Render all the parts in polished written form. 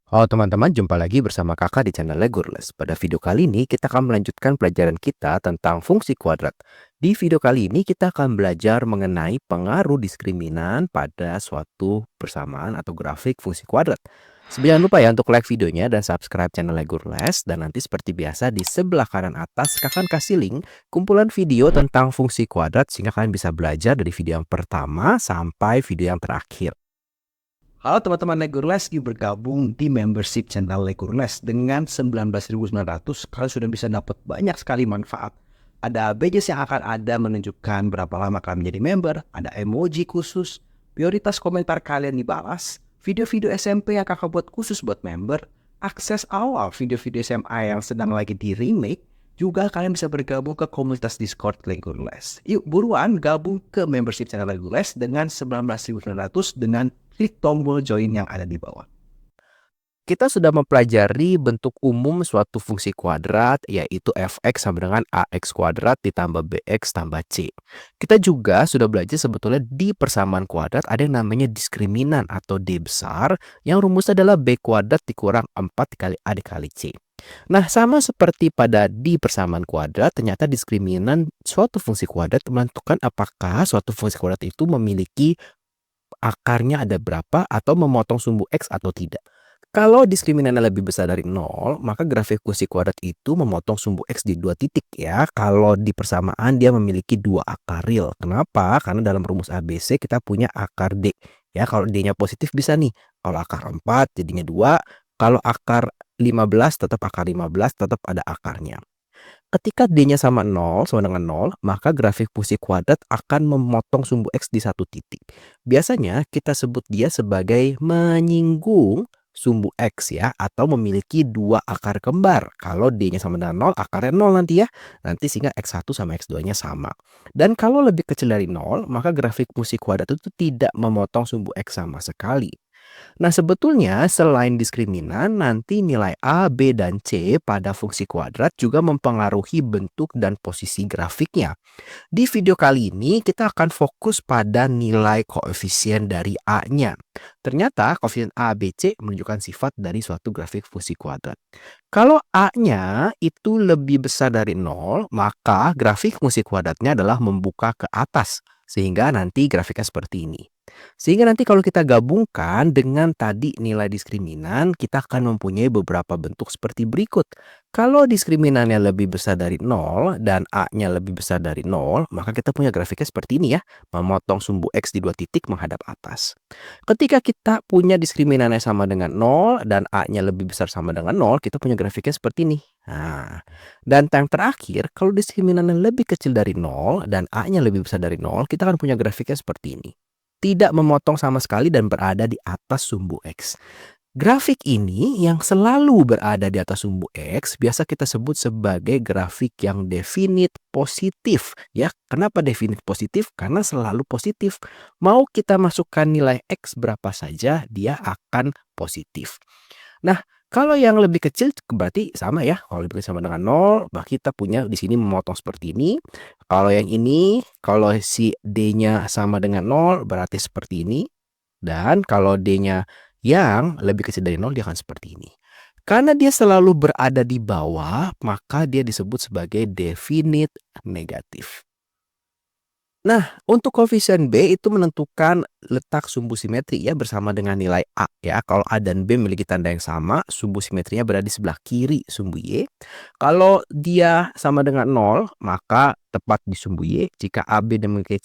Halo teman-teman, jumpa lagi bersama kakak di channel Legurles. Pada video kali ini kita akan melanjutkan pelajaran kita tentang fungsi kuadrat. Di video kali ini kita akan belajar mengenai pengaruh diskriminan pada suatu persamaan atau grafik fungsi kuadrat. Jangan lupa ya untuk like videonya dan subscribe channel Legurles. Dan nanti seperti biasa di sebelah kanan atas kakak akan kasih link kumpulan video tentang fungsi kuadrat sehingga kalian bisa belajar dari video yang pertama sampai video yang terakhir. Halo teman-teman Legurles, bergabung di membership channel Legurles. Dengan 19.900 kalian sudah bisa dapat banyak sekali manfaat. Ada badges yang akan ada menunjukkan berapa lama kalian menjadi member, ada emoji khusus, prioritas komentar kalian dibalas, video-video SMP yang kakak buat khusus buat member, akses awal video-video SMA yang sedang lagi di remake, juga kalian bisa bergabung ke komunitas Discord Legurles. Yuk buruan gabung ke membership channel Legurles dengan 19.900 dengan klik tombol join yang ada di bawah. Kita sudah mempelajari bentuk umum suatu fungsi kuadrat, yaitu fx sama dengan ax kuadrat ditambah bx tambah c. Kita juga sudah belajar sebetulnya di persamaan kuadrat ada yang namanya diskriminan atau D besar, yang rumusnya adalah b kuadrat dikurang 4 dikali a dikali c. Nah, sama seperti pada di persamaan kuadrat, ternyata diskriminan suatu fungsi kuadrat menentukan apakah suatu fungsi kuadrat itu memiliki akarnya ada berapa atau memotong sumbu x atau tidak. Kalau diskriminannya lebih besar dari 0, maka grafik fungsi kuadrat itu memotong sumbu X di 2 titik ya. Kalau di persamaan dia memiliki 2 akar real. Kenapa? Karena dalam rumus ABC kita punya akar D. Ya, kalau D-nya positif bisa nih. Kalau akar 4 jadinya 2. Kalau akar 15 tetap akar 15 tetap ada akarnya. Ketika D-nya sama dengan 0, maka grafik fungsi kuadrat akan memotong sumbu X di satu titik. Biasanya kita sebut dia sebagai menyinggung sumbu X ya, atau memiliki 2 akar kembar. Kalau D-nya sama dengan 0, akarnya 0 nanti ya. Nanti sehingga X1 sama X2-nya sama. Dan kalau lebih kecil dari 0, maka grafik fungsi kuadrat itu tidak memotong sumbu X sama sekali. Nah, sebetulnya selain diskriminan, nanti nilai A, B, dan C pada fungsi kuadrat juga mempengaruhi bentuk dan posisi grafiknya. Di video kali ini kita akan fokus pada nilai koefisien dari A-nya. Ternyata koefisien A, B, C menunjukkan sifat dari suatu grafik fungsi kuadrat. Kalau A-nya itu lebih besar dari 0, maka grafik fungsi kuadratnya adalah membuka ke atas. Sehingga nanti grafiknya seperti ini. Sehingga nanti kalau kita gabungkan dengan tadi nilai diskriminan, kita akan mempunyai beberapa bentuk seperti berikut. Kalau diskriminannya lebih besar dari 0 dan A-nya lebih besar dari 0, maka kita punya grafiknya seperti ini ya, memotong sumbu X di 2 titik menghadap atas. Ketika kita punya diskriminannya sama dengan 0 dan A-nya lebih besar sama dengan 0, kita punya grafiknya seperti ini. Nah, dan yang terakhir, kalau diskriminannya lebih kecil dari 0 dan A-nya lebih besar dari 0, kita akan punya grafiknya seperti ini. Tidak memotong sama sekali dan berada di atas sumbu X. Grafik ini yang selalu berada di atas sumbu X biasa kita sebut sebagai grafik yang definit positif ya. Kenapa definit positif? Karena selalu positif. Mau kita masukkan nilai X berapa saja dia akan positif. Nah, kalau yang lebih kecil berarti sama ya. Kalau lebih kecil sama dengan 0, maka kita punya di sini memotong seperti ini. Kalau yang ini, kalau si D-nya sama dengan 0 berarti seperti ini. Dan kalau D-nya yang lebih kecil dari 0 dia akan seperti ini. Karena dia selalu berada di bawah, maka dia disebut sebagai definit negatif. Nah, untuk koefisien B itu menentukan letak sumbu simetri ya bersama dengan nilai A ya. Kalau A dan B memiliki tanda yang sama, sumbu simetrinya berada di sebelah kiri sumbu Y. Kalau dia sama dengan 0, maka tepat di sumbu Y. Jika A, B memiliki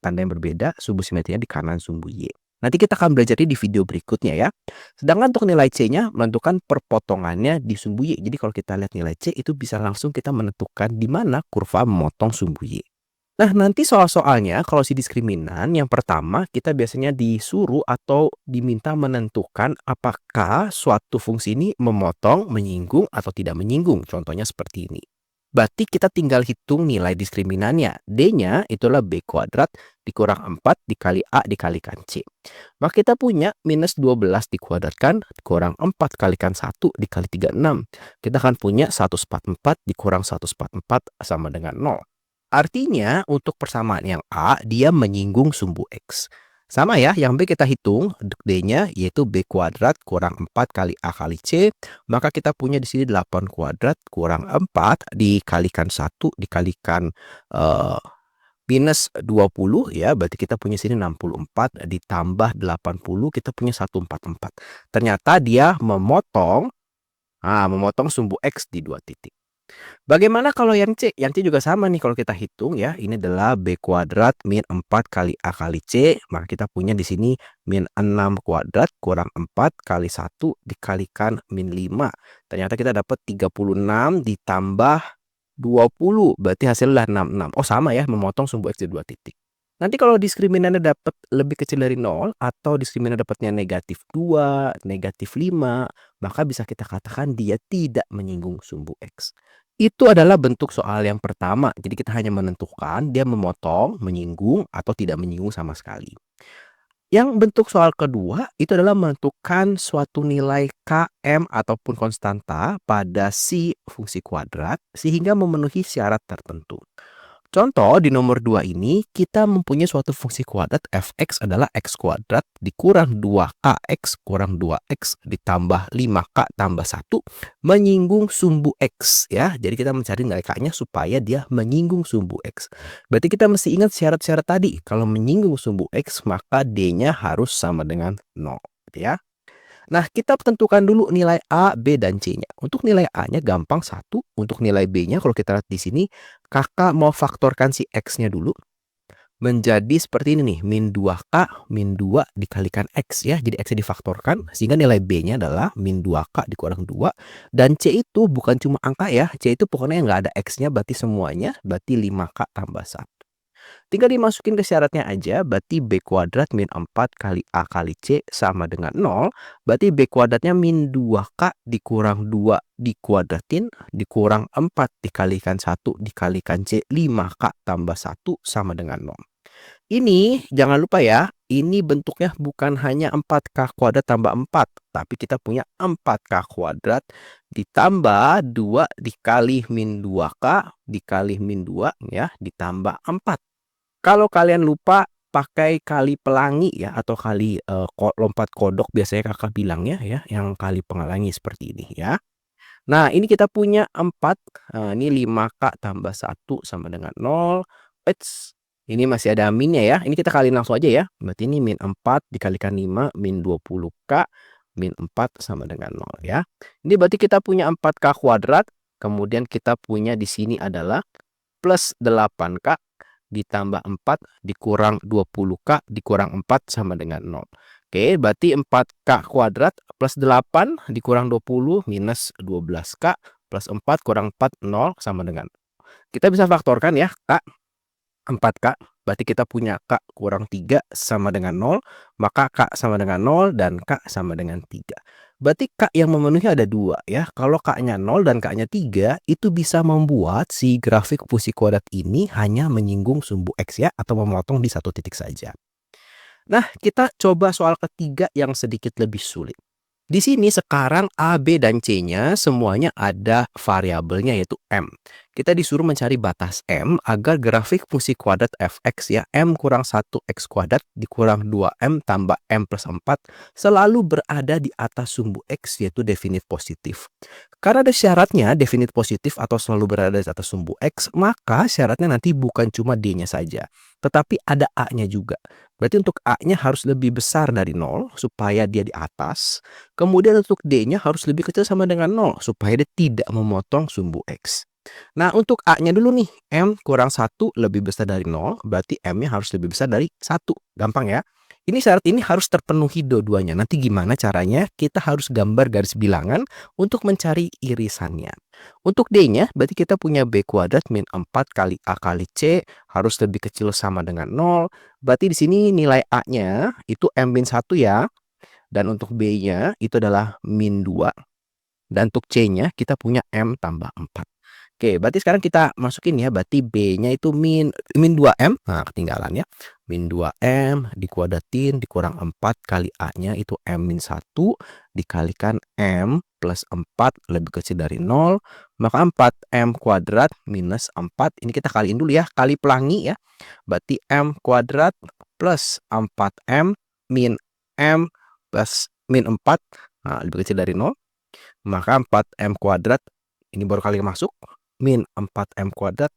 tanda yang berbeda, sumbu simetrinya di kanan sumbu Y. Nanti kita akan belajar di video berikutnya ya. Sedangkan untuk nilai C-nya menentukan perpotongannya di sumbu Y. Jadi kalau kita lihat nilai C itu bisa langsung kita menentukan di mana kurva memotong sumbu Y. Nah, nanti soal-soalnya kalau si diskriminan yang pertama kita biasanya disuruh atau diminta menentukan apakah suatu fungsi ini memotong, menyinggung, atau tidak menyinggung. Contohnya seperti ini. Berarti kita tinggal hitung nilai diskriminannya. D-nya itulah B kuadrat dikurang 4 dikali A dikalikan C. Maka kita punya minus 12 dikuadratkan dikurang 4 kalikan 1 dikali 36. Kita akan punya 144 dikurang 144 sama dengan 0. Artinya untuk persamaan yang A, dia menyinggung sumbu X. Sama ya, yang B kita hitung, untuk D-nya yaitu B kuadrat kurang 4 kali A kali C, maka kita punya di sini 8 kuadrat kurang 4 dikalikan 1 dikalikan eh, minus 20 ya, berarti kita punya sini 64 ditambah 80 kita punya 144. Ternyata dia memotong sumbu X di 2 titik. Bagaimana kalau yang C? Yang C juga sama nih kalau kita hitung ya. Ini adalah B kuadrat min 4 kali A kali C. Maka kita punya di sini min 6 kuadrat kurang 4 kali 1 dikalikan min 5. Ternyata kita dapat 36 ditambah 20. Berarti hasilnya 66. Oh sama ya, memotong sumbu X di 2 titik. Nanti kalau diskriminannya dapat lebih kecil dari 0 atau diskriminan dapatnya negatif 2, negatif 5, maka bisa kita katakan dia tidak menyinggung sumbu X. Itu adalah bentuk soal yang pertama. Jadi kita hanya menentukan dia memotong, menyinggung, atau tidak menyinggung sama sekali. Yang bentuk soal kedua itu adalah menentukan suatu nilai Km ataupun konstanta pada si fungsi kuadrat sehingga memenuhi syarat tertentu. Contoh di nomor 2 ini kita mempunyai suatu fungsi kuadrat f(x) adalah x kuadrat dikurang 2kx kurang 2x ditambah 5k tambah 1 menyinggung sumbu x ya. Jadi kita mencari nilai k-nya supaya dia menyinggung sumbu x. Berarti kita mesti ingat syarat-syarat tadi. Kalau menyinggung sumbu x maka d-nya harus sama dengan 0 ya. Nah, kita tentukan dulu nilai A, B, dan C-nya. Untuk nilai A-nya gampang 1. Untuk nilai B-nya kalau kita lihat di sini, kakak mau faktorkan si X-nya dulu. Menjadi seperti ini nih, min 2K, min 2 dikalikan X ya. Jadi X-nya difaktorkan, sehingga nilai B-nya adalah min 2K dikurang 2. Dan C itu bukan cuma angka ya. C itu pokoknya nggak ada X-nya, berarti semuanya, berarti 5K tambah 1. Tinggal dimasukin ke syaratnya aja, berarti B kuadrat min 4 kali A kali C sama dengan 0. Berarti B kuadratnya min 2K dikurang 2 dikuadratin, dikurang 4 dikalikan 1 dikalikan C, 5K tambah 1 sama dengan 0. Ini jangan lupa ya, ini bentuknya bukan hanya 4K kuadrat tambah 4, tapi kita punya 4K kuadrat ditambah 2 dikali min 2K dikali min 2 ya, ditambah 4. Kalau kalian lupa pakai kali pelangi ya atau kali lompat kodok biasanya kakak bilangnya ya, yang kali pelangi seperti ini ya. Nah, ini kita punya 4, ini 5K tambah 1 sama dengan 0. Ini masih ada minnya ya. Ini kita kaliin langsung aja ya. Berarti ini min 4 dikalikan 5 min 20K min 4 sama dengan 0 ya. Ini berarti kita punya 4K kuadrat. Kemudian kita punya di sini adalah plus 8K ditambah 4 dikurang 20K dikurang 4 sama dengan 0. Oke, berarti 4K kuadrat plus 8 dikurang 20 minus 12K plus 4 kurang 4, 0 sama dengan. Kita bisa faktorkan ya, K 4K. Berarti kita punya K kurang 3 sama dengan 0. Maka K sama dengan 0 dan K sama dengan 3. Berarti K yang memenuhi ada 2 ya. Kalau K-nya 0 dan K-nya 3 itu bisa membuat si grafik fungsi kuadrat ini hanya menyinggung sumbu X ya. Atau memotong di satu titik saja. Nah, kita coba soal ketiga yang sedikit lebih sulit. Di sini sekarang A, B, dan C-nya semuanya ada variabelnya yaitu M. Kita disuruh mencari batas M agar grafik fungsi kuadrat f(x) ya, M kurang 1 X kuadrat dikurang 2M tambah M plus 4 selalu berada di atas sumbu X yaitu definit positif. Karena ada syaratnya definit positif atau selalu berada di atas sumbu X, maka syaratnya nanti bukan cuma D-nya saja, tetapi ada A-nya juga. Berarti untuk A-nya harus lebih besar dari 0 supaya dia di atas. Kemudian untuk D-nya harus lebih kecil sama dengan 0 supaya dia tidak memotong sumbu X. Nah, untuk A-nya dulu nih, M kurang 1 lebih besar dari 0, berarti M-nya harus lebih besar dari 1. Gampang ya. Ini syarat ini harus terpenuhi dua-duanya. Nanti gimana caranya? Kita harus gambar garis bilangan untuk mencari irisannya. Untuk D-nya, berarti kita punya B kuadrat min 4 kali A kali C harus lebih kecil sama dengan 0. Berarti di sini nilai A-nya itu M min 1 ya. Dan untuk B-nya itu adalah min 2. Dan untuk C-nya kita punya M tambah 4. Oke, berarti sekarang kita masukin ya. Berarti B-nya itu min 2M. Nah, ketinggalan ya. Min 2M dikuadratin dikurang 4 kali A-nya itu M min 1 dikalikan M plus 4 lebih kecil dari 0. Maka 4M kuadrat minus 4. Ini kita kaliin dulu ya. Kali pelangi ya. Berarti M kuadrat plus 4M min M plus min 4, nah, lebih kecil dari 0, maka 4M kuadrat, ini baru kali masuk, min 4M kuadrat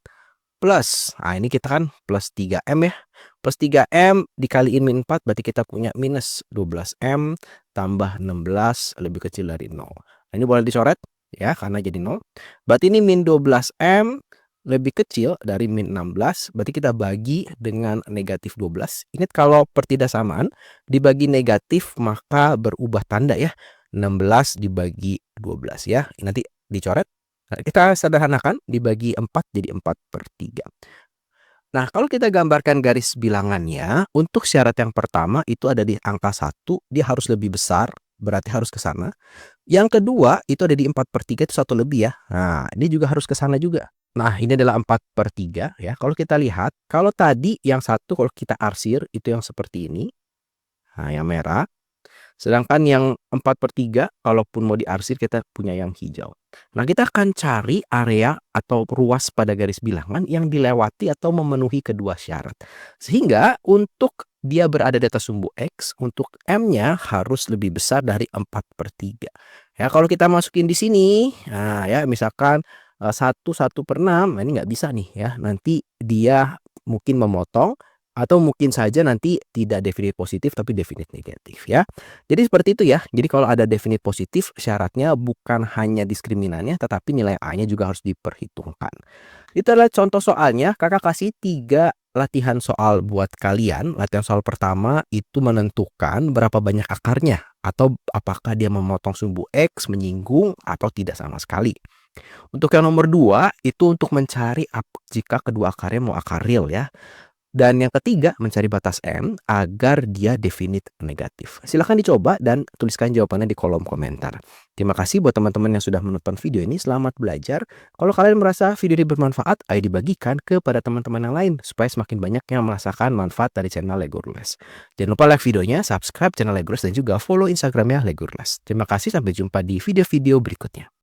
plus, nah ini kita kan plus 3M ya, plus 3M dikaliin min 4 berarti kita punya minus 12M tambah 16 lebih kecil dari 0. Nah, ini boleh dicoret ya karena jadi 0. Berarti ini min 12M lebih kecil dari min 16, berarti kita bagi dengan negatif 12. Ingat kalau pertidaksamaan dibagi negatif maka berubah tanda ya. 16 dibagi 12 ya. Nanti dicoret. Nah, kita sederhanakan dibagi 4 jadi 4/3. Nah, kalau kita gambarkan garis bilangannya, untuk syarat yang pertama itu ada di angka 1, dia harus lebih besar, berarti harus ke sana. Yang kedua itu ada di 4/3 itu 1 lebih ya. Nah, ini juga harus ke sana juga. Nah, ini adalah 4/3 ya. Kalau kita lihat, kalau tadi yang satu kalau kita arsir itu yang seperti ini. Nah, yang merah. Sedangkan yang 4/3 kalaupun mau diarsir kita punya yang hijau. Nah, kita akan cari area atau ruas pada garis bilangan yang dilewati atau memenuhi kedua syarat. Sehingga untuk dia berada di atas sumbu X, untuk M-nya harus lebih besar dari 4/3. Ya, kalau kita masukin di sini, nah ya misalkan 1/6, nah ini nggak bisa nih ya. Nanti dia mungkin memotong atau mungkin saja nanti tidak definite positif tapi definite negatif ya. Jadi seperti itu ya. Jadi kalau ada definite positif syaratnya bukan hanya diskriminannya tetapi nilai A-nya juga harus diperhitungkan. Itu adalah contoh soalnya. Kakak kasih 3 latihan soal buat kalian. Latihan soal pertama itu menentukan berapa banyak akarnya atau apakah dia memotong sumbu X, menyinggung atau tidak sama sekali. Untuk yang nomor 2 itu untuk mencari jika kedua akarnya mau akar real ya. Dan yang ketiga, mencari batas M agar dia definite negatif. Silahkan dicoba dan tuliskan jawabannya di kolom komentar. Terima kasih buat teman-teman yang sudah menonton video ini. Selamat belajar. Kalau kalian merasa video ini bermanfaat, ayo dibagikan kepada teman-teman yang lain supaya semakin banyak yang merasakan manfaat dari channel Lego Rules. Jangan lupa like videonya, subscribe channel Lego Rules dan juga follow Instagramnya Lego Rules. Terima kasih, sampai jumpa di video-video berikutnya.